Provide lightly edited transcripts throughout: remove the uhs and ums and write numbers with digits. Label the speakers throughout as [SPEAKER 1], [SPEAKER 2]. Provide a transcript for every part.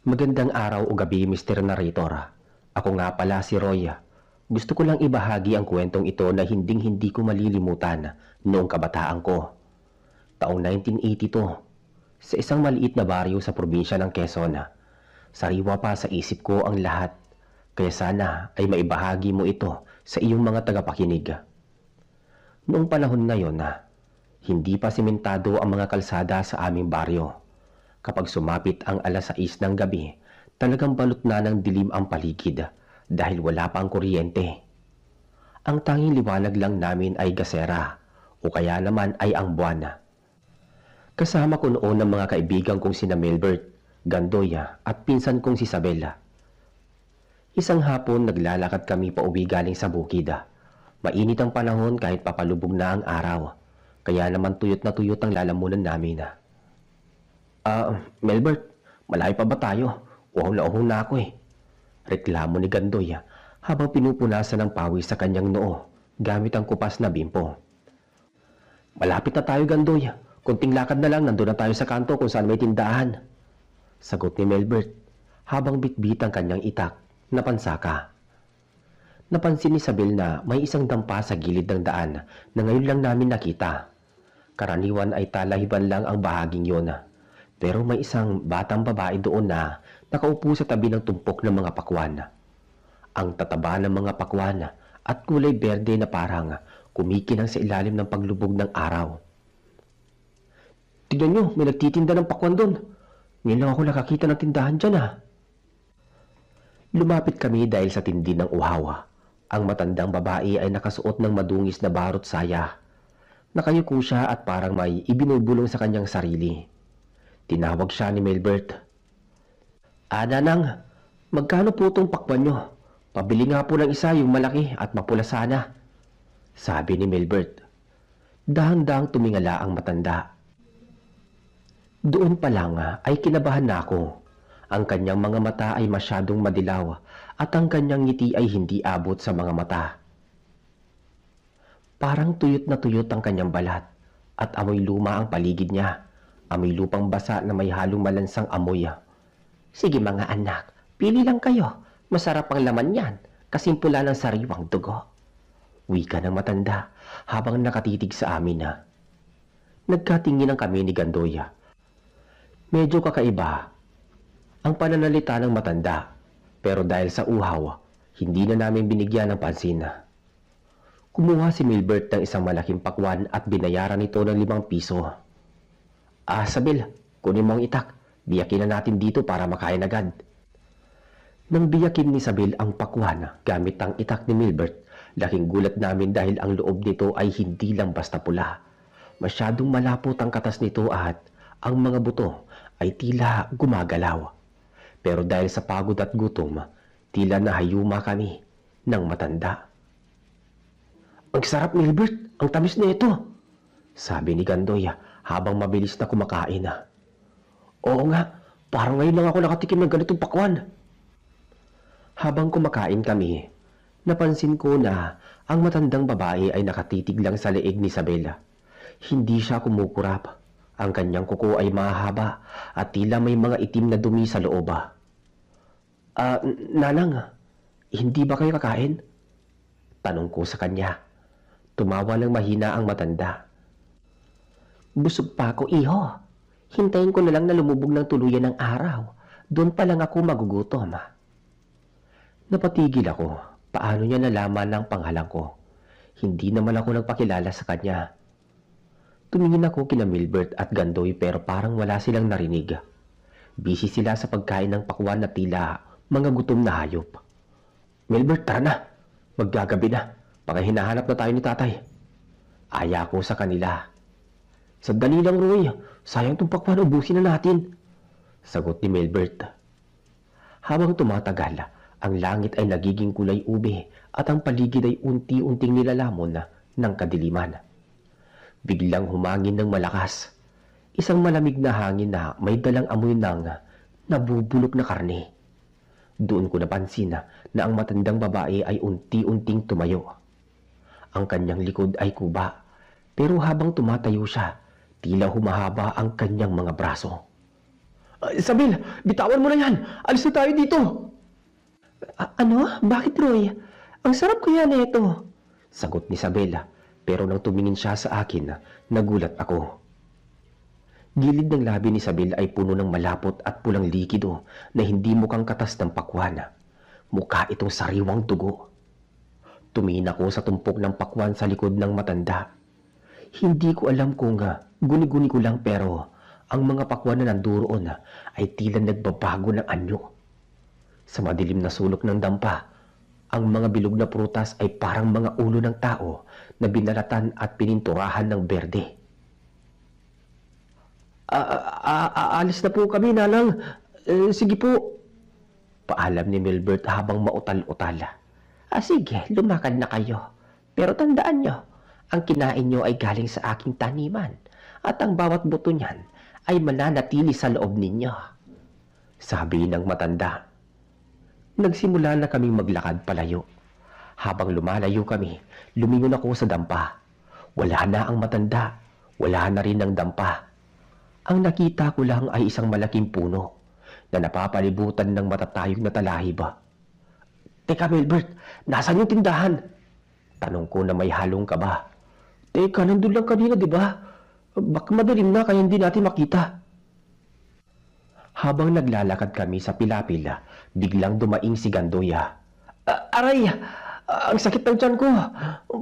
[SPEAKER 1] Magandang araw o gabi, Mr. Narrator. Ako nga pala si Roy. Gusto ko lang ibahagi ang kwentong ito na hinding-hindi ko malilimutan noong kabataan ko. Taong 1982, sa isang maliit na baryo sa probinsya ng Quezon. Sariwa pa sa isip ko ang lahat, kaya sana ay maibahagi mo ito sa iyong mga tagapakinig. Noong panahon na yon, hindi pa simentado ang mga kalsada sa aming baryo. Kapag sumapit ang alas 6 ng gabi, talagang balot na ng dilim ang paligid dahil wala pa ang kuryente. Ang tanging liwanag lang namin ay gasera o kaya naman ay ang buwan. Kasama ko noon ang mga kaibigan kong sina Melbert, Gandoya at pinsan kong si Isabela. Isang hapon naglalakad kami pauwi galing sa bukid. Mainit ang panahon kahit papalubog na ang araw, kaya naman tuyot na tuyot ang lalamunan namin. Melbert, malayo pa ba tayo? Uhaw na ako eh. Reklamo ni Gandoy habang pinupunasan ng pawis sa kanyang noo gamit ang kupas na bimpo. Malapit na tayo, Gandoy. Kunting lakad na lang, nandun na tayo sa kanto kung saan may tindahan. Sagot ni Melbert habang bitbit ang kanyang itak na pansaka. Napansin ni Isabel na may isang dampa sa gilid ng daan na ngayon lang namin nakita. Karaniwan ay talahiban lang ang bahaging yon. Pero may isang batang babae doon na nakaupo sa tabi ng tumpok ng mga pakwan. Ang tataba ng mga pakwan at kulay berde na parang kumikinang sa ilalim ng paglubog ng araw. Tignan nyo, may nagtitinda ng pakwan doon. Ngayon lang ako nakakita ng tindahan dyan Lumapit kami dahil sa tindi ng uhaw. Ang matandang babae ay nakasuot ng madungis na barot saya. Nakayuko siya at parang may ibinubulong sa kanyang sarili. Tinawag siya ni Melbert. Nanang, magkano po itong pakwan nyo? Pabili nga po ng isa, yung malaki at mapula sana. Sabi ni Melbert. Dahang-dahang tumingala ang matanda. Doon pa lang ay kinabahan na ako. Ang kanyang mga mata ay masyadong madilaw at ang kanyang ngiti ay hindi abot sa mga mata. Parang tuyot na tuyot ang kanyang balat at amoy luma ang paligid niya. Amoy lupang basa na may halong malansang amoy. Sige mga anak, pili lang kayo. Masarap ang laman yan, kasimpula ng sariwang dugo. Wika ng matanda habang nakatitig sa amin Nagkatingin ang kami ni Gandoya. Medyo kakaiba ang pananalita ng matanda, pero dahil sa uhaw, hindi na namin binigyan ng pansin. Kumuha si Milbert ng isang malaking pakwan at binayaran ito ng 5 piso. Sabel, kunin mo ang itak. Biyakin na natin dito para makain agad. Nang biyakin ni Sabel ang pakwan gamit ang itak ni Milbert, laking gulat namin dahil ang loob nito ay hindi lang basta pula. Masyadong malapot ang katas nito at ang mga buto ay tila gumagalaw. Pero dahil sa pagod at gutom, tila nahayuma kami ng matanda. Ang sarap, Milbert! Ang tamis na ito! Sabi ni Gandoy habang mabilis na kumakain. Oo nga, parang ngayon lang ako nakatikim ng ganitong pakwan. Habang kumakain kami, napansin ko na ang matandang babae ay nakatitig lang sa leeg ni Isabela. Hindi siya kumukurap. Ang kanyang kuko ay mahaba at tila may mga itim na dumi sa loob. Nanang, hindi ba kayo kakain? Tanong ko sa kanya. Tumawa ng mahina ang matanda. Busog pa ako, iho. Hintayin ko na lang na lumubog ng tuluyan ng araw. Doon pa lang ako magugutom. Napatigil ako. Paano niya nalaman ang pangalan ko? Hindi naman ako nagpakilala sa kanya. Tumingin ako kina Milbert at Gandoy pero parang wala silang narinig. Busy sila sa pagkain ng pakwan na tila mga gutom na hayop. Milbert, tara na. Maggagabi na. Baka hinahanap na tayo ni tatay. Aya ko sa kanila. Sandali lang, Roy. Sayang itong pakwan, ubusin na natin. Sagot ni Milbert. Habang tumatagal, ang langit ay nagiging kulay ube at ang paligid ay unti-unting nilalamon ng kadiliman. Biglang humangin ng malakas. Isang malamig na hangin na may dalang amoy ng nabubulok na karne. Doon ko napansin na ang matandang babae ay unti-unting tumayo. Ang kanyang likod ay kuba, pero habang tumatayo siya, tila humahaba ang kanyang mga braso. Isabel, bitawan mo na yan. Alis na tayo dito. Ano? Bakit, Roy? Ang sarap kaya na ito. Sagot ni Isabela, pero nang tumingin siya sa akin, nagulat ako. Gilid ng labi ni Isabel ay puno ng malapot at pulang likido na hindi mukhang katas ng pakwan. Mukha itong sariwang dugo. Tumingin ako sa tumpok ng pakwan sa likod ng matanda. Hindi ko alam kung guni-guni ko lang, pero ang mga pakwan na nandoon ay tila nagbabago ng anyo. Sa madilim na sulok ng dampa, ang mga bilog na prutas ay parang mga ulo ng tao na binalatan at pininturahan ng berde. Alis na po kami, Nanang. Sige po. Paalam ni Milbert habang mautal-utal. Sige, lumakad na kayo. Pero tandaan nyo, ang kinain nyo ay galing sa aking taniman at ang bawat buto niyan ay mananatili sa loob ninyo. Sabi ng matanda. Nagsimula na kaming maglakad palayo. Habang lumalayo kami, lumingon ako sa dampa. Wala na ang matanda, wala na rin ang dampa. Ang nakita ko lang ay isang malaking puno na napapalibutan ng matatayog na talahib. Teka, Milbert, nasaan yung tindahan? Tanong ko na may halong kaba. Teka, nandun lang kanina, di ba? Baka madilim na kaya hindi natin makita. Habang naglalakad kami sa pilapil, biglang dumaing si Gandoya. Aray! Ang sakit ng tiyan ko!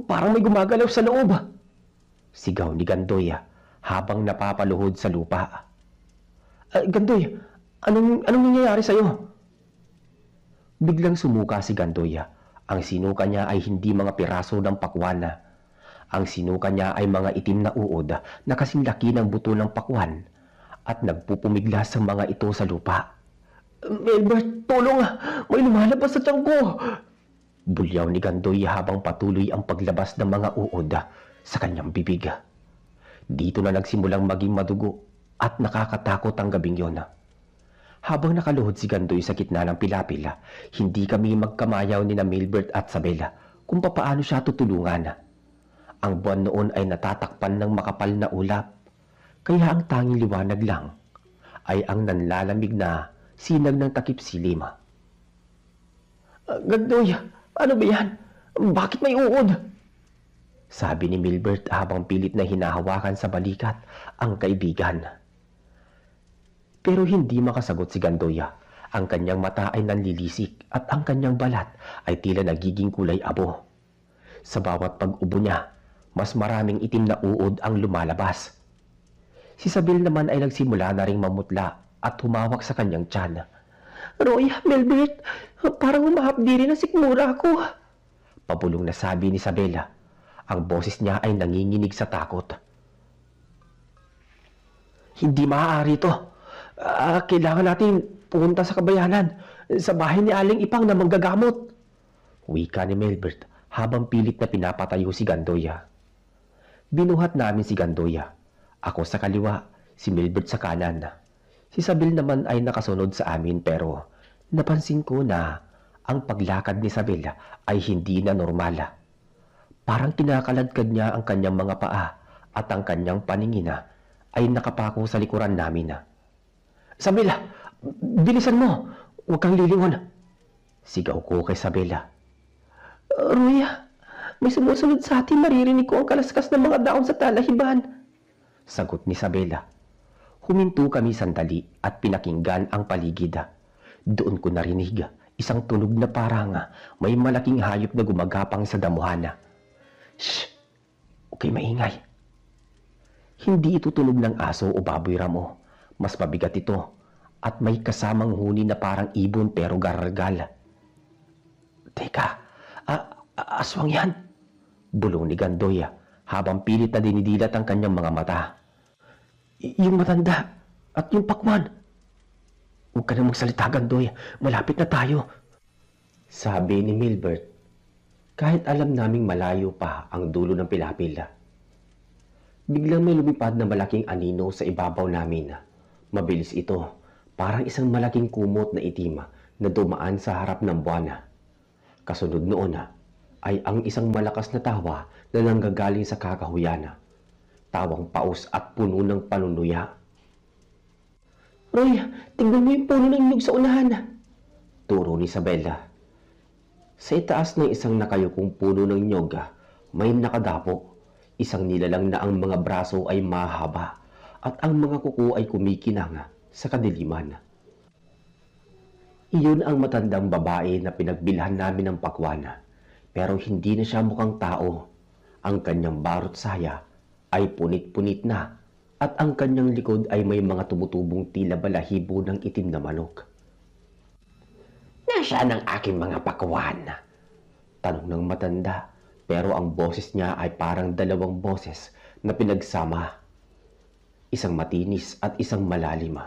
[SPEAKER 1] Parang may gumagalaw sa loob! Sigaw ni Gandoya habang napapaluhod sa lupa. Gandoy, anong nangyayari sa'yo? Biglang sumuka si Gandoya. Ang sinuka niya ay hindi mga piraso ng pakwan. Ang sinuka niya ay mga itim na uod na kasing laki ng buto ng pakwan at nagpupumigla sa mga ito sa lupa. Milbert, tulong! May lumalabas sa tiyan ko! Bulyaw ni Gandoy habang patuloy ang paglabas ng mga uod sa kanyang bibig. Dito na nagsimulang maging madugo at nakakatakot ang gabing yon. Habang nakaluhod si Gandoy sa gitna ng pilapil, hindi kami magkamayaw ni na Milbert at Sabela kung papaano siya tutulungan. Ang buwan noon ay natatakpan ng makapal na ulap, kaya ang tanging liwanag lang ay ang nanlalamig na sinag ng takip silim. Gandoy, ano ba yan? Bakit may uod? Sabi ni Milbert habang pilit na hinahawakan sa balikat ang kaibigan. Pero hindi makasagot si Gandoya. Ang kanyang mata ay nanlilisik at ang kanyang balat ay tila nagiging kulay abo. Sa bawat pag-ubo niya, mas maraming itim na uod ang lumalabas. Si Sabil naman ay nagsimula na ring mamutla at humawak sa kanyang tiyan. Roy, Milbert, parang humahapdi rin ang sikmura ko. Pabulong na sabi ni Sabela. Ang boses niya ay nanginginig sa takot. Hindi maaari ito. Kailangan natin pumunta sa kabayanan, sa bahay ni Aling Ipang na manggagamot. Wika ni Milbert habang pilit na pinapatayo si Gandoya. Binuhat namin si Gandoya. Ako sa kaliwa, si Milbert sa kanan. Si Sabil naman ay nakasunod sa amin, pero napansin ko na ang paglakad ni Sabil ay hindi na normal. Parang kinakaladkad niya ang kanyang mga paa at ang kanyang paningin ay nakapako sa likuran namin. Sabela, bilisan mo! Huwag kang lilingon! Sigaw ko kay Sabela. Ruya, may sumusunod sa atin, maririnig ko ang kalaskas ng mga daon sa talahiban. Sagot ni Sabela. Huminto kami sandali at pinakinggan ang paligid. Doon ko narinig isang tunog na parang may malaking hayop na gumagapang sa damuhan. Shh! Okay, maingay. Hindi ito tunog ng aso o baboy ramo. Mas mabigat ito at may kasamang huni na parang ibon pero gargal. Teka, aswang yan? Bulong ni Gandoya habang pilit na dinidilat ang kanyang mga mata. Yung matanda at yung pakwan. Huwag ka na magsalita, Gandoya. Malapit na tayo. Sabi ni Milbert, kahit alam naming malayo pa ang dulo ng pilapil. Biglang may lumipad na malaking anino sa ibabaw namin. Mabilis ito, parang isang malaking kumot na itim na dumaan sa harap ng buwan. Kasunod noon ay ang isang malakas na tawa na nanggagaling sa kakahuyan. Tawang paus at puno ng panunuya. Roy, tingnan mo yung puno ng nyug sa unahan. Turo ni Isabela. Sa itaas ng isang nakayukong puno ng nyog, may nakadapo. Isang nilalang na ang mga braso ay mahaba at ang mga kuko ay kumikinang sa kadiliman. Iyon ang matandang babae na pinagbilhan namin ng pakwan, pero hindi na siya mukhang tao. Ang kanyang barot saya ay punit-punit na at ang kanyang likod ay may mga tumutubong tila balahibo ng itim na manok. Nasaan ang aking mga pakwan? Tanong ng matanda, pero ang boses niya ay parang dalawang boses na pinagsama. Isang matinis at isang malalim.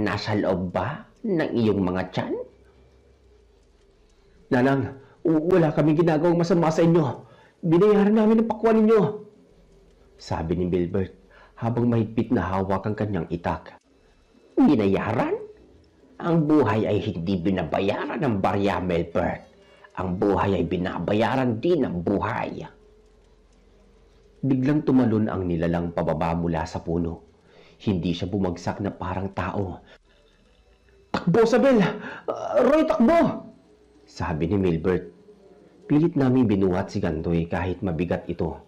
[SPEAKER 1] Nasa loob ba ng iyong mga tiyan? Nanang, wala kaming ginagawang masama sa inyo. Binayaran namin ang pakwan ninyo. Sabi ni Milbert habang mahigpit na hawak ang kanyang itak. Binayaran? Ang buhay ay hindi binabayaran ng barya, Milbert. Ang buhay ay binabayaran din ng buhay. Biglang tumalon ang nilalang pababa mula sa puno. Hindi siya bumagsak na parang tao. Takbo, Sabel! Roy, takbo! Sabi ni Milbert. Pilit namin binuhat si Gandoy kahit mabigat ito.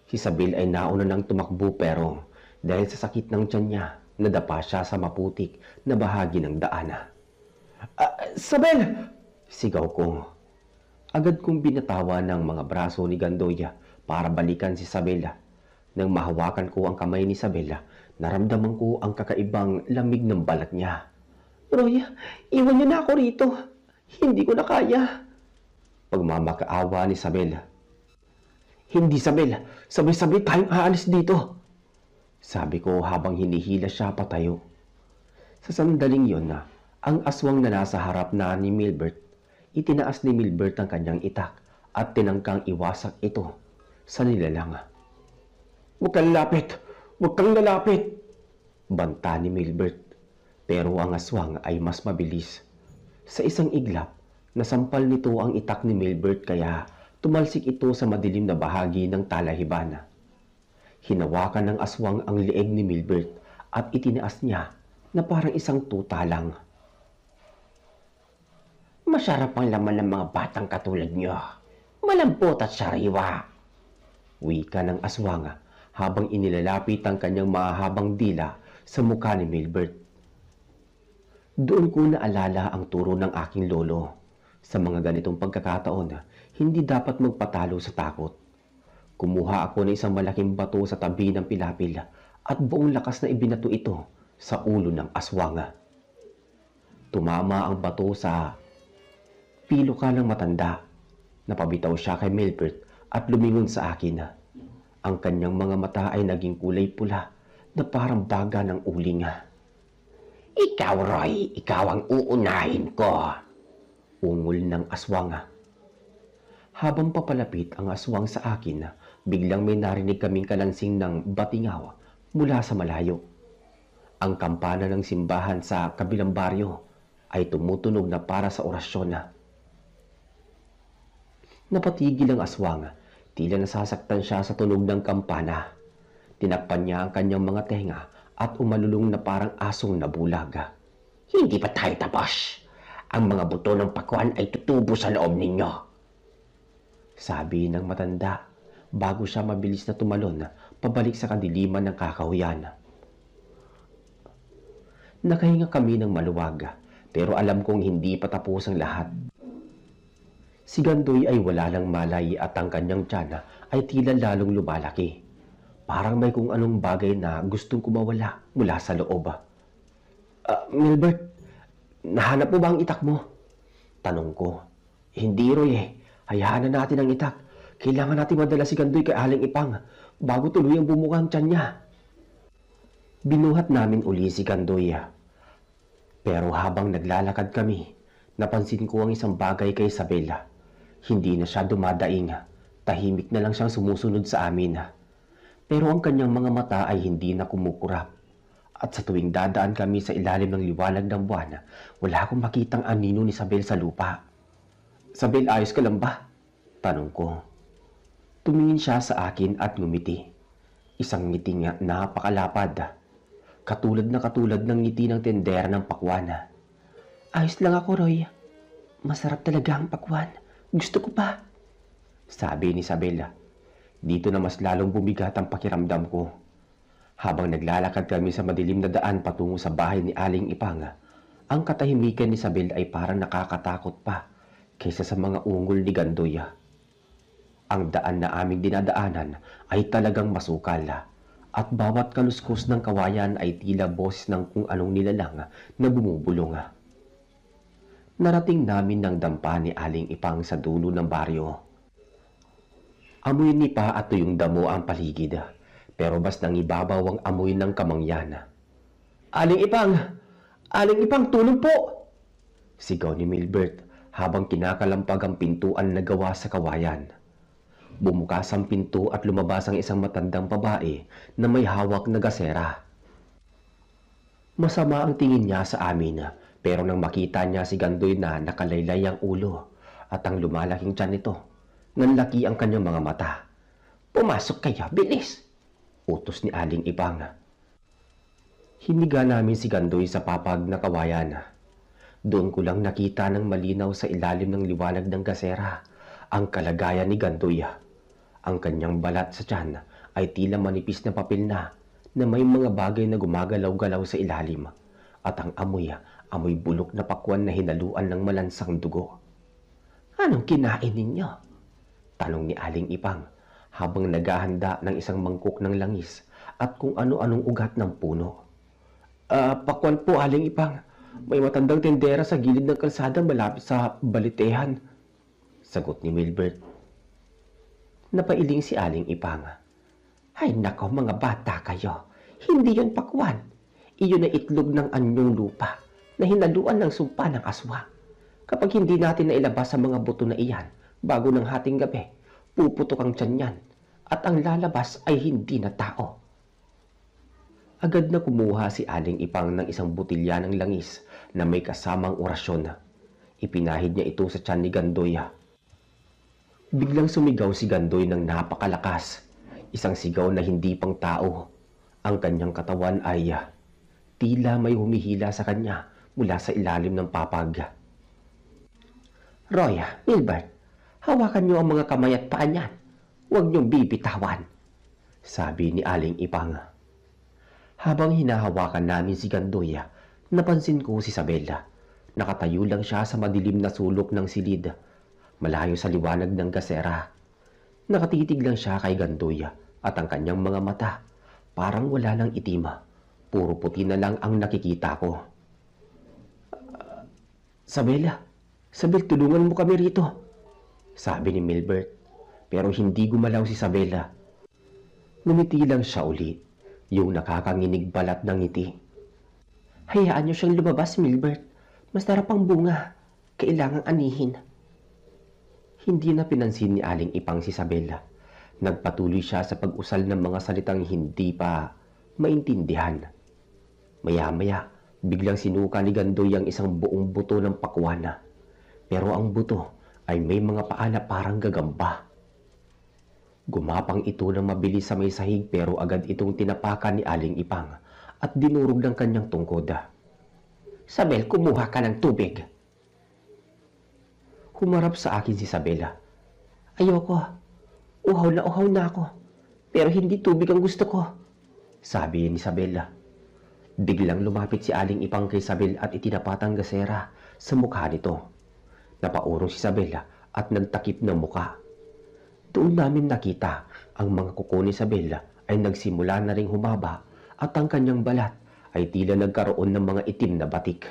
[SPEAKER 1] Si Sabel ay nauna nang tumakbo pero dahil sa sakit ng tiyan niya, nadapa siya sa maputik na bahagi ng daan. Sabel! Sigaw ko. Agad kong binatawa ng mga braso ni Gandoy para balikan si Sabel. Nang mahawakan ko ang kamay ni Sabel, naramdaman ko ang kakaibang lamig ng balat niya. Roy, iwan niyo na ako rito. Hindi ko na kaya. Pagmamakaawa ni Sabel. Hindi, Sabel. Sabay-sabay tayong aalis dito. Sabi ko habang hinihila siya patayo. Sa sandaling yon ang aswang na nasa harap na ni Milbert, itinaas ni Milbert ang kanyang itak at tinangkang iwasak ito sa nilalang. Huwag kang lalapit! Huwag kang lalapit! Banta ni Milbert. Pero ang aswang ay mas mabilis. Sa isang iglap, nasampal nito ang itak ni Milbert kaya tumalsik ito sa madilim na bahagi ng talahiban. Hinawakan ng aswang ang leeg ni Milbert at itinaas niya na parang isang tuta lang. Masarap ang laman ng mga batang katulad niyo. Malambot at sariwa. Wika ng aswang habang inilalapit ang kanyang mahahabang dila sa mukha ni Milbert. Doon ko naalala ang turo ng aking lolo. Sa mga ganitong pagkakataon, hindi dapat magpatalo sa takot. Kumuha ako ng isang malaking bato sa tabi ng pilapil at buong lakas na ibinato ito sa ulo ng aswang. Tumama ang bato sa piluka ng matanda. Napabitaw siya kay Milbert at lumingon sa akin. Ang kanyang mga mata ay naging kulay pula na parang baga ng uling. Ikaw, Roy, ikaw ang uunahin ko. Ungol ng aswang. Habang papalapit ang aswang sa akin, biglang may narinig kaming kalansing ng batingaw mula sa malayo. Ang kampana ng simbahan sa kabilang baryo ay tumutunog na para sa orasyon. Napatigil ang aswang, tila nasasaktan siya sa tunog ng kampana. Tinakpan niya ang kanyang mga tenga at umalulong na parang asong nabulag. Hindi pa tayo tapos. Ang mga buto ng pakwan ay tutubo sa loob ninyo. Sabi ng matanda bago siya mabilis na tumalon pabalik sa kadiliman ng kakahuyan. Nakahinga kami ng maluwag pero alam kong hindi pa tapos ang lahat. Si Gandoy ay wala lang malay at ang kanyang tiyan ay tila lalong lumalaki. Parang may kung anong bagay na gustong kumawala mula sa loob. Milbert, nahanap mo ba ang itak mo? Tanong ko. Hindi, Roy eh. Hayaan na natin ang itak. Kailangan natin madala si Gandoy kay Aling Ipang bago tuluyang bumuka ang tiyan niya. Binuhat namin uli si Gandoy. Pero habang naglalakad kami, napansin ko ang isang bagay kay Isabela. Hindi na siya dumadaing. Tahimik na lang siyang sumusunod sa amin. Pero ang kanyang mga mata ay hindi na kumukurap. At sa tuwing dadaan kami sa ilalim ng liwanag ng buwan, wala akong makitang anino ni Isabel sa lupa. Isabel, ayos ka lang ba? Tanong ko. Tumingin siya sa akin at ngumiti. Isang ngiti nga napakalapad. katulad ng ngiti ng tendera ng pakwan. Ayos lang ako, Roy. Masarap talaga ang pakwan. Gusto ko pa. Sabi ni Isabela. Dito na mas lalong bumigat ang pakiramdam ko. Habang naglalakad kami sa madilim na daan patungo sa bahay ni Aling Ipang, ang katahimikan ni Isabel ay parang nakakatakot pa kaysa sa mga ungol ni Gandoy. Ang daan na aming dinadaanan ay talagang masukal at bawat kaluskos ng kawayan ay tila boses ng kung anong nilalang na bumubulong. Narating namin ng dampa ni Aling Ipang sa dulo ng baryo. Amoy nipa at tuyong damo ang paligid, pero mas nangibabaw ang amoy ng kamangyan. Aling Ipang! Aling Ipang, tulong po! Sigaw ni Milbert habang kinakalampag ang pintuan na gawa sa kawayan. Bumukas ang pinto at lumabas ang isang matandang babae na may hawak na gasera. Masama ang tingin niya sa amin, pero nang makita niya si Gandoy na nakalaylay ang ulo at ang lumalaking tiyan nito, nanlaki ang kanyang mga mata. Pumasok kayo, bilis! Utos ni Aling Ipang. Hiniga namin si Gandoy sa papag na kawayan. Doon ko lang nakita ng malinaw sa ilalim ng liwanag ng gasera ang kalagayan ni Gandoy. Ang kanyang balat sa tiyan ay tila manipis na papel na may mga bagay na gumagalaw-galaw sa ilalim at ang amoy bulok na pakwan na hinaluan ng malansang dugo. Anong kinain ninyo? Tanong ni Aling Ipang habang naghahanda ng isang mangkok ng langis at kung ano-anong ugat ng puno. Pakwan po, Aling Ipang. May matandang tendera sa gilid ng kalsada malapit sa balitehan. Sagot ni Milbert. Napailing si Aling Ipang. Ay nako, mga bata kayo. Hindi yon pakwan. Iyon na itlog ng anyong lupa na hinaluan ng sumpa ng aswa. Kapag hindi natin nailabas ang mga buto na iyan bago ng hating gabi, puputok ang tiyan niyan at ang lalabas ay hindi na tao. Agad na kumuha si Aling Ipang ng isang butilya ng langis na may kasamang orasyon. Ipinahid niya ito sa tiyan ni Gandoy. Biglang sumigaw si Gandoy ng napakalakas. Isang sigaw na hindi pang tao. Ang kanyang katawan ay tila may humihila sa kanya mula sa ilalim ng papag. Roy, Milbert, hawakan niyo ang mga kamay at paa niyan. Huwag niyong bibitawan, sabi ni Aling Ipang. Habang hinahawakan namin si Gandoy, napansin ko si Isabela. Nakatayo lang siya sa madilim na sulok ng silid, malayo sa liwanag ng gasera. Nakatitig lang siya kay Gandoy at ang kanyang mga mata parang wala ng itim. Puro puti na lang ang nakikita ko. Sabel, tulungan mo kami rito, sabi ni Milbert. Pero hindi gumalaw si Isabela. Ngumiti lang siya uli, yung nakakanginig balat ng ngiti. Hayaan niyo siyang lumabas, Milbert. Masarap ang bunga. Kailangang anihin. Hindi na pinansin ni Aling Ipang si Isabela. Nagpatuloy siya sa pag-usal ng mga salitang hindi pa maintindihan. Maya-maya, biglang sinuka ni Gandoy ang isang buong buto ng pakwana. Pero ang buto ay may mga paa na parang gagamba. Gumapang ito ng mabilis sa may sahig pero agad itong tinapakan ni Aling Ipang at dinurog ng kanyang tungkod. Sabel, kumuha ka ng tubig. Humarap sa akin si Isabela. Ayoko. Uhaw na ako. Pero hindi tubig ang gusto ko, sabi ni Isabela. Biglang lumapit si Aling Ipang kay Isabel at itinapatang gasera sa mukha nito. Napaurong si Isabela at nagtakip ng muka. Doon namin nakita ang mga kuko ni Isabela ay nagsimula na ring humaba at ang kanyang balat ay tila nagkaroon ng mga itim na batik.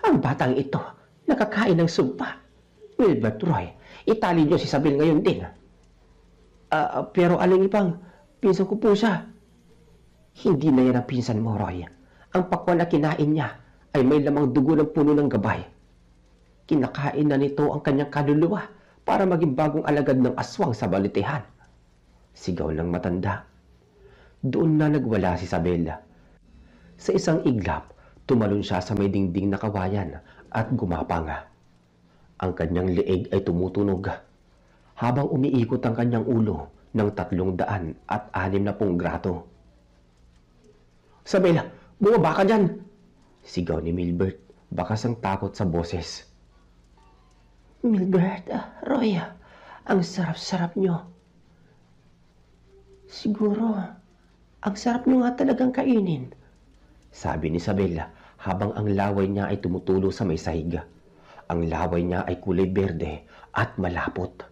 [SPEAKER 1] Ang batang ito, nakakain ng sumpa. Wilbert, Roy, itali niyo si Isabel ngayon din. Pero Aling Ipang, pinsan ko po siya. Hindi na yan ang pinsan mo, Roy. Ang pakwan na kinain niya ay may lamang dugo ng puno ng gabay. Kinakain na nito ang kanyang kaluluwa para maging bagong alagad ng aswang sa balitehan. Sigaw ng matanda. Doon na nagwala si Isabela. Sa isang iglap, tumalon siya sa may dingding na kawayan at gumapang. Ang kanyang leeg ay tumutunog habang umiikot ang kanyang ulo ng 360 grato. Sabela, bumaba ka dyan! Sigaw ni Milbert, bakas ang takot sa boses. Milbert, Roy, ang sarap-sarap nyo. Siguro, ang sarap nyo nga talagang kainin. Sabi ni Isabela habang ang laway niya ay tumutulo sa may sahig. Ang laway niya ay kulay berde at malapot.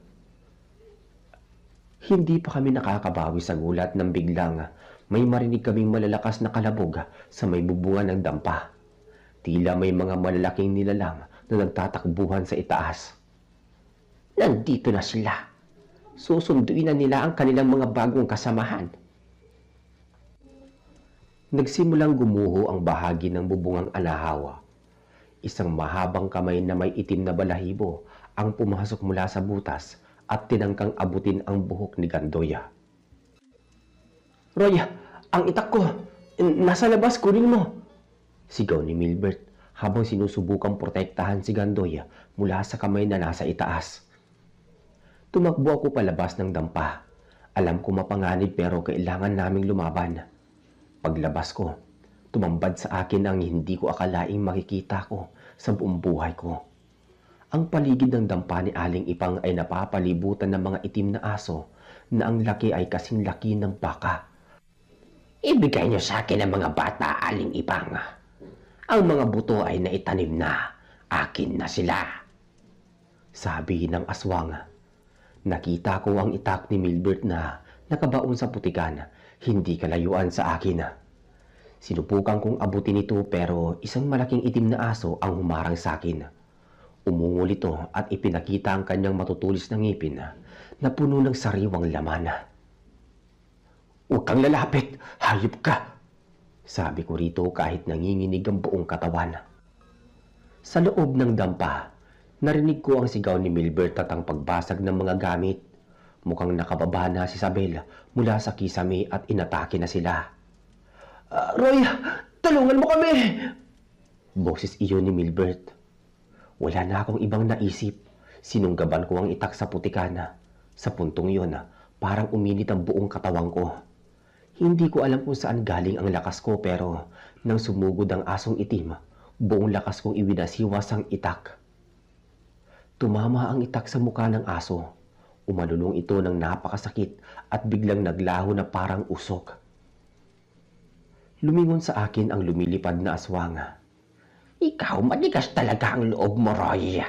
[SPEAKER 1] Hindi pa kami nakakabawi sa gulat nang biglang may marinig kaming malalakas na kalabog sa may bubungan ng dampa. Tila may mga malalaking nilalang na nagtatakbuhan sa itaas. Nandito na sila. Susunduin na nila ang kanilang mga bagong kasamahan. Nagsimulang gumuho ang bahagi ng bubungang anahawa. Isang mahabang kamay na may itim na balahibo ang pumasok mula sa butas at tinangkang abutin ang buhok ni Gandoya. Roy, ang itak ko! Nasa labas, kunin mo! Sigaw ni Milbert habang sinusubukang protektahan si Gandoya mula sa kamay na nasa itaas. Tumakbo ako palabas ng dampa. Alam ko mapanganib pero kailangan naming lumaban. Paglabas ko, tumambad sa akin ang hindi ko akalaing makikita ko sa buong buhay ko. Ang paligid ng dampa ni Aling Ipang ay napapalibutan ng mga itim na aso na ang laki ay kasing laki ng baka. Ibigay niyo sa akin ang mga bata, Aling Ipang. Ang mga buto ay naitanim na. Akin na sila. Sabi ng aswang. Nakita ko ang itak ni Milbert na nakabaon sa putikan, hindi kalayuan sa akin. Sinubukan kong abutin ito pero isang malaking itim na aso ang humarang sa akin. Umungol ito at ipinakita ang kanyang matutulis na ngipin na puno ng sariwang laman. Huwag kang lalapit, hayop ka! Sabi ko rito kahit nanginginig ang buong katawan. Sa loob ng dampa, narinig ko ang sigaw ni Milbert at ang pagbasag ng mga gamit. Mukhang nakababa na si Isabel mula sa kisame at inatake na sila. Roy, tulungan mo kami! Boses iyon ni Milbert. Wala na akong ibang naisip. Sinunggaban ko ang itak sa putikana. Sa puntong iyon, parang uminit ang buong katawan ko. Hindi ko alam kung saan galing ang lakas ko pero nang sumugod ang asong itim, buong lakas kong iwinasiwas ang itak. Tumama ang itak sa mukha ng aso. Umalulong ito ng napakasakit at biglang naglaho na parang usok. Lumingon sa akin ang lumilipad na aswang. Ikaw, manigas talaga ang loob mo, Roy.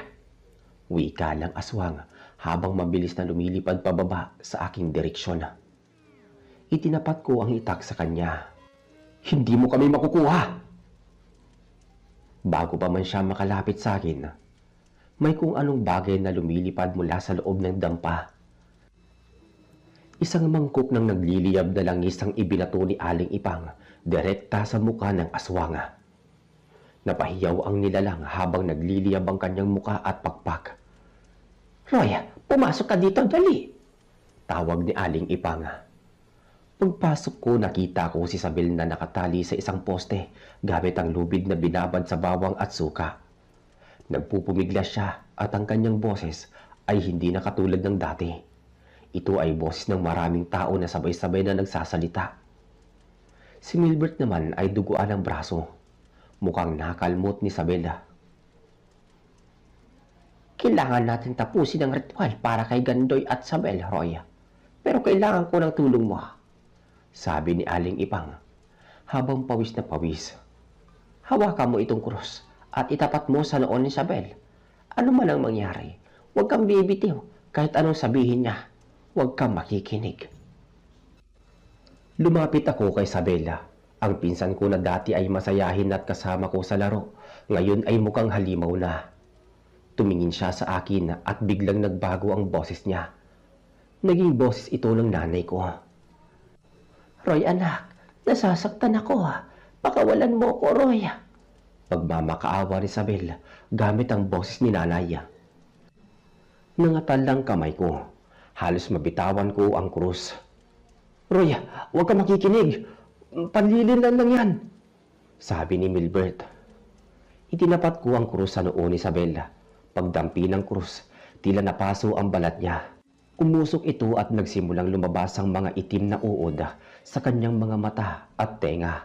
[SPEAKER 1] Wika ng aswang habang mabilis na lumilipad pababa sa aking direksyon. Itinapat ko ang itak sa kanya. Hindi mo kami makukuha! Bago pa man siya makalapit sa akin, may kung anong bagay na lumilipad mula sa loob ng dampa. Isang mangkok ng nagliliyab na langis ang ibinato ni Aling Ipang direkta sa mukha ng aswang. Napahiyaw ang nilalang habang nagliliyab ang kanyang mukha at pakpak. Roy, pumasok ka dito, dali! Tawag ni Aling Ipang. Pagpasok ko, nakita ko si Isabel na nakatali sa isang poste gamit ang lubid na binabad sa bawang at suka. Nagpupumiglas siya at ang kanyang boses ay hindi na katulad ng dati. Ito ay boses ng maraming tao na sabay-sabay na nagsasalita. Si Milbert naman ay duguan ang braso. Mukhang nakalmot ni Isabela. Kailangan natin tapusin ang ritual para kay Gandoy at Isabel, Roy. Pero kailangan ko ng tulong mo. Sabi ni Aling Ipang, habang pawis na pawis. Hawakan mo itong krus at itapat mo sa noon ni Isabel. Ano man ang mangyari, huwag kang bibitiw kahit anong sabihin niya. Huwag kang makikinig. Lumapit ako kay Isabela. Ang pinsan ko na dati ay masayahin at kasama ko sa laro, ngayon ay mukhang halimaw na. Tumingin siya sa akin at biglang nagbago ang boses niya. Naging boses ito ng nanay ko. Roy anak, nasasaktan ako ha. Pakawalan mo ko, Roy. Pagmamakaawa ni Isabel gamit ang boses ni nanay. Nangatal lang kamay ko. Halos mabitawan ko ang krus. Roy, huwag ka makikinig. Panlilinlan lang yan. Sabi ni Milbert. Itinapat ko ang krus sa noo ni Isabel. Pagdampi ng krus, tila napaso ang balat niya. Umusok ito at nagsimulang lumabas ang mga itim na uod sa kanyang mga mata at tenga.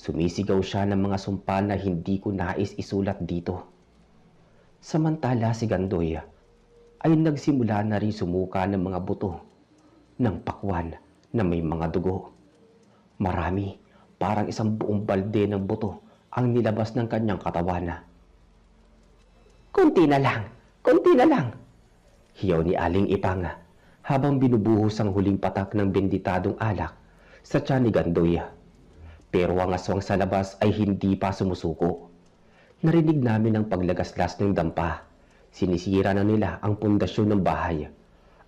[SPEAKER 1] Sumisigaw siya ng mga sumpa na hindi ko nais isulat dito. Samantala si Gandoy ay nagsimula na rin sumuka ng mga buto ng pakwan na may mga dugo. Marami, parang isang buong balde ng buto ang nilabas ng kanyang katawan. Kunti na lang, hiyaw ni Aling Ipang habang binubuhos ang huling patak ng benditadong alak sa tiyan ni Gandoy. Pero ang aswang sa labas ay hindi pa sumusuko. Narinig namin ang paglagaslas ng dampa. Sinisira na nila ang pundasyon ng bahay.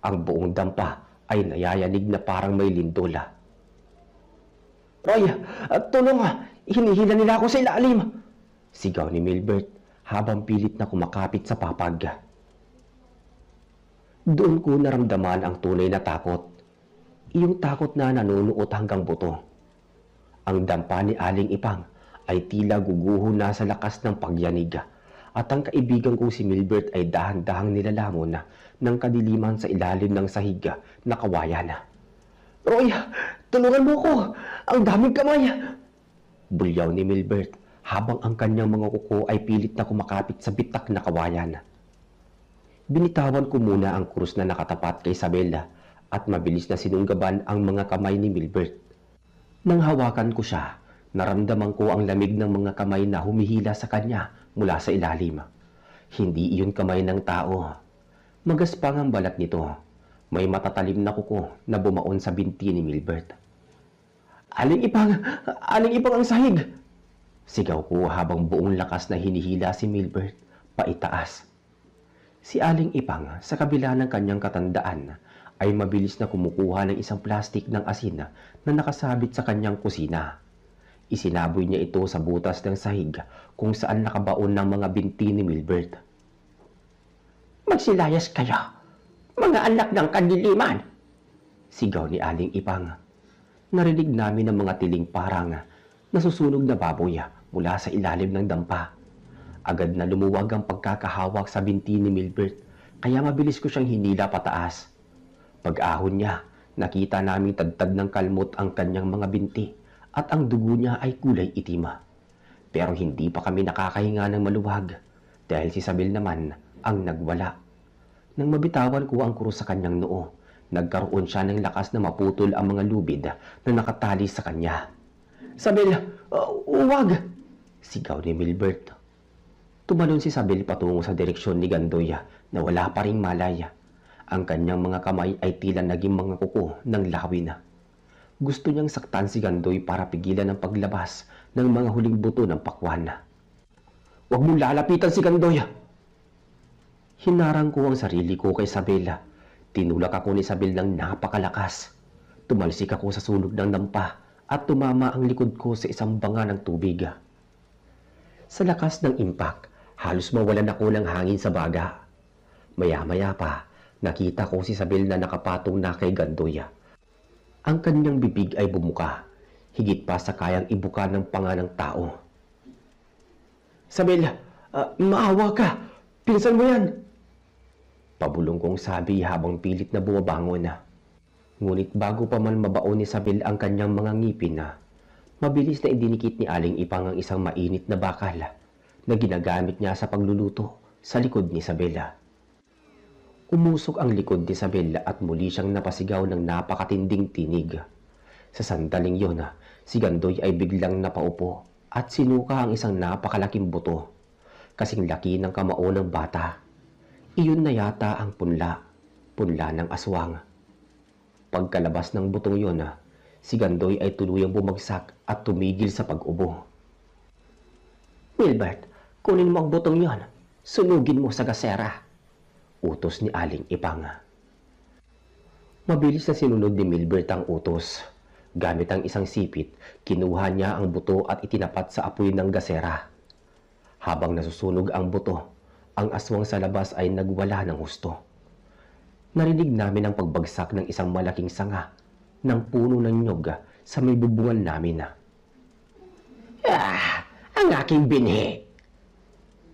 [SPEAKER 1] Ang buong dampa ay nayayanig na parang may lindola. Roy, tulong! Hinihila nila ako sa ilalim! Sigaw ni Milbert habang pilit na kumakapit sa papag. Doon ko naramdaman ang tunay na takot. Iyong takot na nanunuot hanggang buto. Ang dampa ni Aling Ipang ay tila guguho na sa lakas ng pagyanig at ang kaibigan kong si Milbert ay dahan-dahang nilalamon ng kadiliman sa ilalim ng sahig na kawayan. Roy, tulungan mo ko! Ang daming kamay! Bulyaw ni Milbert habang ang kanyang mga kuko ay pilit na kumakapit sa bitak na kawayan. Binitawan ko muna ang krus na nakatapat kay Isabela at mabilis na sinunggaban ang mga kamay ni Milbert. Nang hawakan ko siya, naramdaman ko ang lamig ng mga kamay na humihila sa kanya mula sa ilalim. Hindi iyon kamay ng tao. Magaspang ang balat nito. May matatalim na kuko na bumaon sa binti ni Milbert. Aling Ipang ang sahig! Sigaw ko habang buong lakas na hinihila si Milbert paitaas. Si Aling Ipang sa kabila ng kanyang katandaan ay mabilis na kumukuha ng isang plastik ng asin na nakasabit sa kanyang kusina. Isinaboy niya ito sa butas ng sahig kung saan nakabaon ng mga binti ni Milbert. Magsilayas kayo, mga anak ng kadiliman! Sigaw ni Aling Ipang. Narinig namin ang mga tiling parang nasusunog na baboy mula sa ilalim ng dampa. Agad na lumuwag ang pagkakahawak sa binti ni Milbert kaya mabilis ko siyang hinila pataas. Pag-ahon niya, nakita naming tadtad ng kalmot ang kanyang mga binti at ang dugo niya ay kulay itim. Pero hindi pa kami nakakahinga ng maluwag dahil si Isabel naman ang nagwala. Nang mabitawan ko ang krus sa kanyang noo, nagkaroon siya ng lakas na maputol ang mga lubid na nakatali sa kanya. Isabel, huwag! Sigaw ni Milbert. Tumalon si Isabel patungo sa direksyon ni Gandoy na wala pa ring malaya. Ang kanyang mga kamay ay tila naging mga kuko ng lawin. Gusto niyang saktan si Gandoy para pigilan ang paglabas ng mga huling buto ng pakwan. Huwag mong lalapitan si Gandoy! Hinarang ko ang sarili ko kay Isabela. Tinulak ako ni Isabel ng napakalakas. Tumalsik ako sa sulog ng dampa at tumama ang likod ko sa isang banga ng tubig. Sa lakas ng impact, halos mawalan ako ng hangin sa baga. Maya-maya pa, nakita ko si Isabel na nakapatong na kay Gandoy. Ang kanyang bibig ay bumuka, higit pa sa kayang ibuka ng panga ng tao. Isabel, maawa ka! Pinsan mo yan! Pabulong kong sabi habang pilit na bumabangon. Ngunit bago pa man mabaon ni Isabel ang kanyang mga ngipin, mabilis na idinikit ni Aling Ipang ang isang mainit na bakal na ginagamit niya sa pagluluto sa likod ni Isabela. Umusok ang likod ni Isabela at muli siyang napasigaw ng napakatinding tinig. Sa sandaling yon, si Gandoy ay biglang napaupo at sinuka ang isang napakalaking buto, kasing laki ng kamao ng bata. Iyon na yata ang punla ng aswang. Pagkalabas ng butong yon, si Gandoy ay tuluyang bumagsak at tumigil sa pag-ubo. Milbert, kunin mo ang butong yon. Sunugin mo sa gasera. Utos ni Aling Ipang. Mabilis na sinunod ni Milbert ang utos. Gamit ang isang sipit, kinuha niya ang buto at itinapat sa apoy ng gasera. Habang nasusunog ang buto, ang aswang sa labas ay nagwala ng husto. Narinig namin ang pagbagsak ng isang malaking sanga ng puno ng nyog sa may bubungan namin. Ang aking binhi!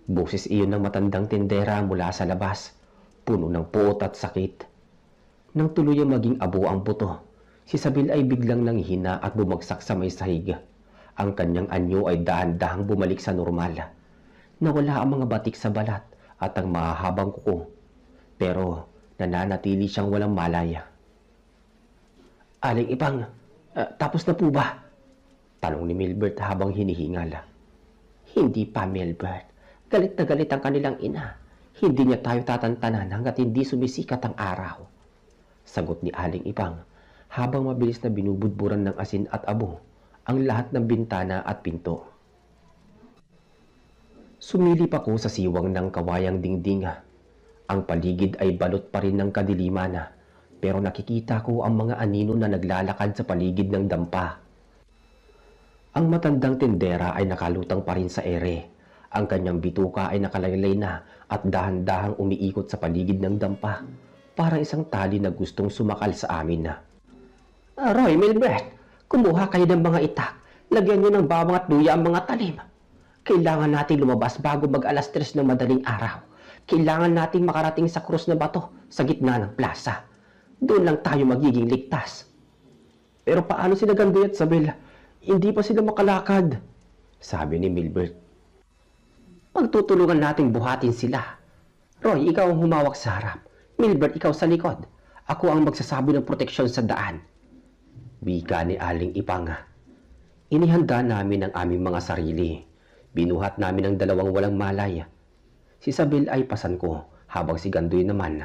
[SPEAKER 1] Boses iyon ng matandang tindera mula sa labas, puno ng puot at sakit. Nang tuluyang maging abo ang buto, si Isabel ay biglang nanghina at bumagsak sa may sahig. Ang kanyang anyo ay dahan-dahang bumalik sa normal. Nawala ang mga batik sa balat at ang mahahabang kuko. Pero nananatili siyang walang malaya. Aling Ipang, tapos na po ba? Tanong ni Milbert habang hinihingal. Hindi pa, Milbert. Galit na galit ang kanilang ina. Hindi niya tayo tatantanan hanggat hindi sumisikat ang araw. Sagot ni Aling Ipang habang mabilis na binubudburan ng asin at abo ang lahat ng bintana at pinto. Sumilip ako sa siwang ng kawayang dingding. Ang paligid ay balot pa rin ng kadiliman, pero nakikita ko ang mga anino na naglalakad sa paligid ng dampa. Ang matandang tindera ay nakalutang pa rin sa ere. Ang kanyang bituka ay nakalaylay na at dahan-dahang umiikot sa paligid ng dampa, parang isang tali na gustong sumakal sa amin. Roy, Milbert, kumuha kayo ng mga itak. Lagyan nyo ng bawang at luya ang mga talim. Kailangan natin lumabas bago mag-alas 3 ng madaling araw. Kailangan nating makarating sa krus na bato sa gitna ng plaza. Doon lang tayo magiging ligtas. Pero paano sila Gandoy at Sabel? Hindi pa sila makalakad, sabi ni Milbert. Pagtutulungan nating buhatin sila. Roy, ikaw ang humawak sa harap. Milbert, ikaw sa likod. Ako ang magsasabi ng proteksyon sa daan. Wika ni Aling Ipang. Inihanda namin ang aming mga sarili. Binuhat namin ang dalawang walang malay. Si Sabel ay pasan ko, habang si Gandoy naman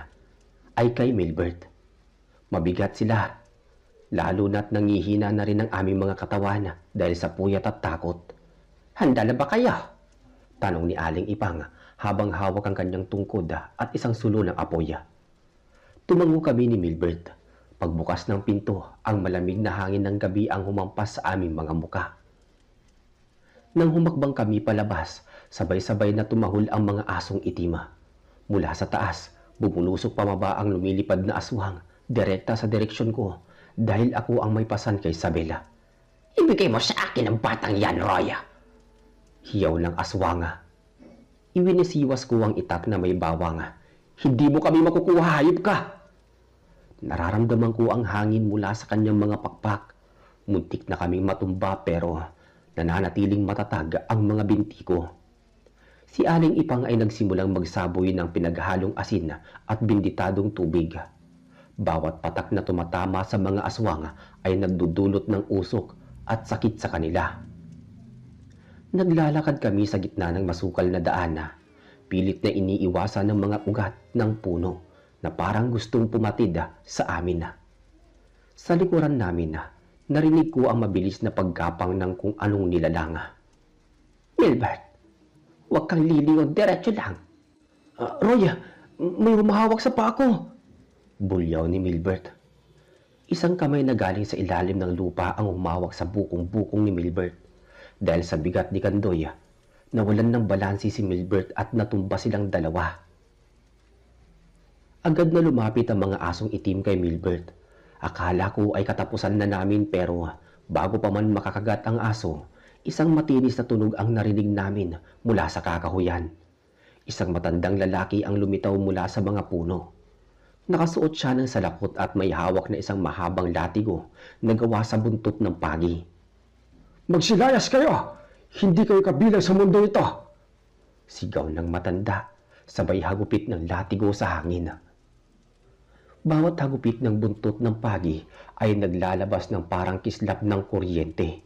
[SPEAKER 1] ay kay Milbert. Mabigat sila. Lalo na't nangihina na rin ang aming mga katawan dahil sa puyat at takot. Handa na ba kayo? Tanong ni Aling Ipang habang hawak ang kanyang tungkod at isang sulo ng apoy. Tumango kami ni Milbert. Pagbukas ng pinto, ang malamig na hangin ng gabi ang humampas sa aming mga muka. Nang humakbang kami palabas, sabay-sabay na tumahol ang mga asong itima. Mula sa taas, bumulusok pababa ang lumilipad na aswang, direkta sa direksyon ko. Dahil ako ang may pasan kay Sabela. Ibigay mo sa akin ang batang yan, Roy. Hiyaw ng aswanga. Iwinisiwas ko ang itak na may bawang. Hindi mo kami makukuha, hayop ka! Nararamdaman ko ang hangin mula sa kanyang mga pakpak. Muntik na kaming matumba pero nananatiling matatag ang mga binti ko. Si Aling Ipang ay nagsimulang magsaboy ng pinaghalong asin at binditadong tubig. Bawat patak na tumatama sa mga aswang ay nagdudulot ng usok at sakit sa kanila. Naglalakad kami sa gitna ng masukal na daan. Pilit na iniiwasan ng mga ugat ng puno na parang gustong pumatid sa amin. Sa likuran namin, narinig ko ang mabilis na pagkapang ng kung anong nilalang. Milbert, huwag kang lilingon, diretso lang. Roy, may humahawak sa paa ko. Bulyaw ni Milbert. Isang kamay na galing sa ilalim ng lupa ang humawak sa bukong-bukong ni Milbert. Dahil sa bigat ni Gandoy, nawalan ng balansi si Milbert at natumba silang dalawa. Agad na lumapit ang mga asong itim kay Milbert. Akala ko ay katapusan na namin pero bago pa man makakagat ang aso, isang matinis na tunog ang narinig namin mula sa kakahuyan. Isang matandang lalaki ang lumitaw mula sa mga puno. Nakasuot siya ng salakot at may hawak na isang mahabang latigo na gawa sa buntot ng pagi. Magsilayas kayo! Hindi kayo kabilang sa mundo ito! Sigaw ng matanda, sabay hagupit ng latigo sa hangin. Bawat hagupit ng buntot ng pagi ay naglalabas ng parang kislap ng kuryente.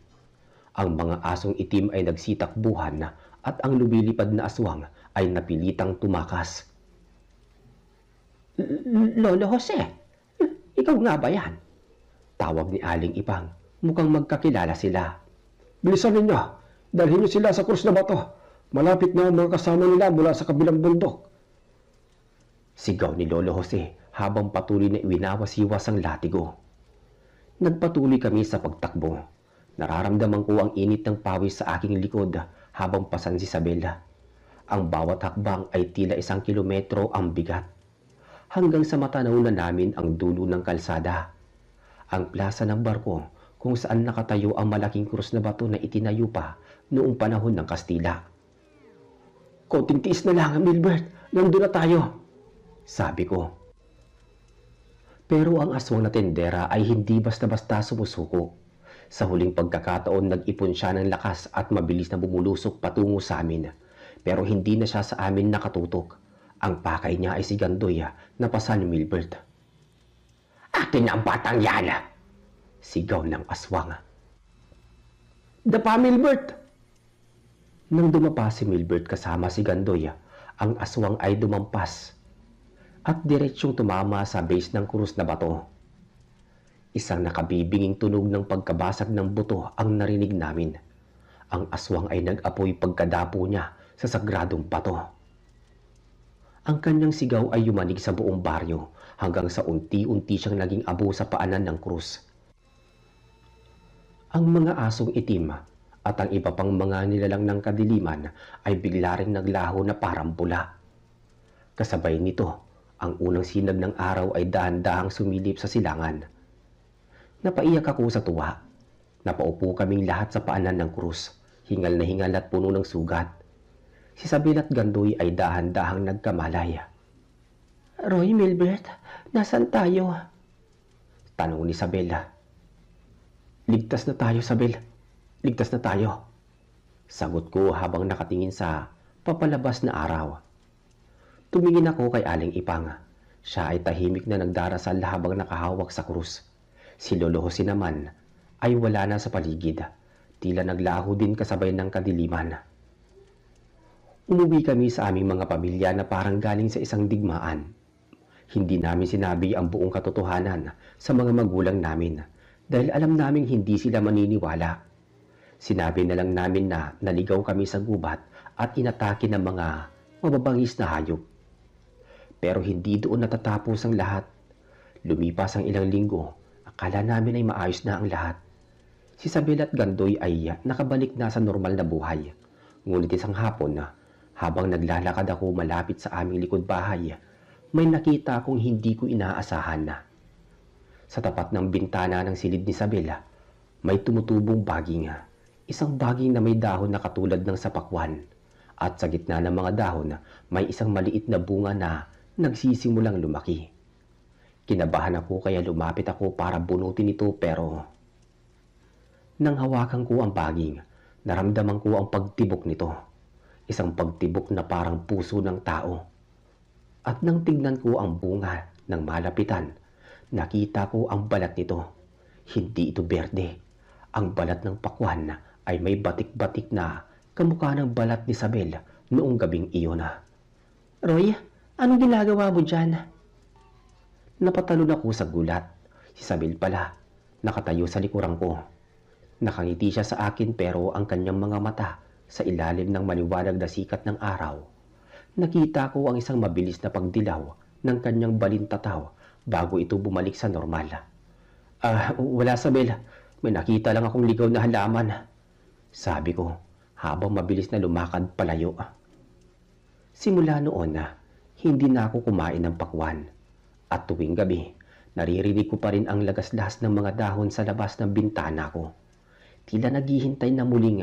[SPEAKER 1] Ang mga asong itim ay nagsitakbuhan at ang lumilipad na aswang ay napilitang tumakas. Lolo Jose, ikaw nga ba yan? Tawag ni Aling Ipang. Mukhang magkakilala sila. Bilisan ninyo, dalhin niyo sila sa krus na bato. Malapit na ang mga kasama nila mula sa kabilang bundok. Sigaw ni Lolo Jose habang patuloy na iwinawasiwas ang latigo. Nagpatuloy kami sa pagtakbo. Nararamdaman ko ang init ng pawis sa aking likod habang pasan si Isabela. Ang bawat hakbang ay tila 1 kilometro ang bigat. Hanggang sa matanaw na namin ang dulo ng kalsada. Ang plaza ng barko kung saan nakatayo ang malaking krus na bato na itinayo pa noong panahon ng Kastila. Konting tiis na lang, Milbert. Nandun na tayo, sabi ko. Pero ang aswang na tendera ay hindi basta-basta sumusuko. Sa huling pagkakataon, nag-ipon siya ng lakas at mabilis na bumulusok patungo sa amin. Pero hindi na siya sa amin nakatutok. Ang pakay niya ay si Gandoy na pasa ni Milbert. "Akin na ang batang yan!" sigaw ng aswang. "Dapa, Milbert!" Nang dumapa si Milbert kasama si Gandoy, ang aswang ay dumampas at diretsyong tumama sa base ng krus na bato. Isang nakabibinging tunog ng pagkabasag ng buto ang narinig namin. Ang aswang ay nag-apoy pagkadapo niya sa sagradong bato. Ang kanyang sigaw ay yumanig sa buong baryo hanggang sa unti-unti siyang naging abo sa paanan ng krus. Ang mga asong itim at ang iba pang mga nilalang ng kadiliman ay bigla ring naglaho na parang bula. Kasabay nito, ang unang sinag ng araw ay dahan-dahang sumilip sa silangan. Napaiyak ako sa tuwa. Napaupo kaming lahat sa paanan ng krus, hingal na hingal at puno ng sugat. Si Isabel at Gandoy ay dahan-dahang nagkamalay. "Roy, Milbert, nasaan tayo?" tanong ni Isabel. "Ligtas na tayo, Isabel. Ligtas na tayo," sagot ko habang nakatingin sa papalabas na araw. Tumingin ako kay Aling Ipang. Siya ay tahimik na nagdarasal habang nakahawak sa krus. Si Lolo Jose naman ay wala na sa paligid. Tila naglaho din kasabay ng kadiliman. Umuwi kami sa aming mga pamilya na parang galing sa isang digmaan. Hindi namin sinabi ang buong katotohanan sa mga magulang namin dahil alam naming hindi sila maniniwala. Sinabi na lang namin na naligaw kami sa gubat at inatake ng mga mababangis na hayop. Pero hindi doon natatapos ang lahat. Lumipas ang ilang linggo. Akala namin ay maayos na ang lahat. Si Isabel at Gandoy ay nakabalik na sa normal na buhay. Ngunit isang hapon, habang naglalakad ako malapit sa aming likod bahay, may nakita akong hindi ko inaasahan. Sa tapat ng bintana ng silid ni Isabel, may tumutubong baging. Isang baging na may dahon na katulad ng sapakwan. At sa gitna ng mga dahon, may isang maliit na bunga na nagsisimulang lumaki. Kinabahan ako kaya lumapit ako para bunutin ito pero nang hawakan ko ang baging, naramdaman ko ang pagtibok nito. Isang pagtibok na parang puso ng tao. At nang tignan ko ang bunga ng malapitan, nakita ko ang balat nito. Hindi ito berde. Ang balat ng pakwan ay may batik-batik na kamukha ng balat ni Isabel noong gabing iyon. "Roy, anong ginagawa mo dyan?" Napatalon ako sa gulat. Si Isabel pala, nakatayo sa likuran ko. Nakangiti siya sa akin pero ang kanyang mga mata sa ilalim ng maliwanag na sikat ng araw. Nakita ko ang isang mabilis na pagdilaw ng kanyang balintataw bago ito bumalik sa normal. Wala, Isabel. May nakita lang akong ligaw na halaman," sabi ko habang mabilis na lumakad palayo. Simula noon hindi na ako kumain ng pakwan. At tuwing gabi, naririnig ko pa rin ang lagaslas ng mga dahon sa labas ng bintana ko. Tila naghihintay na muling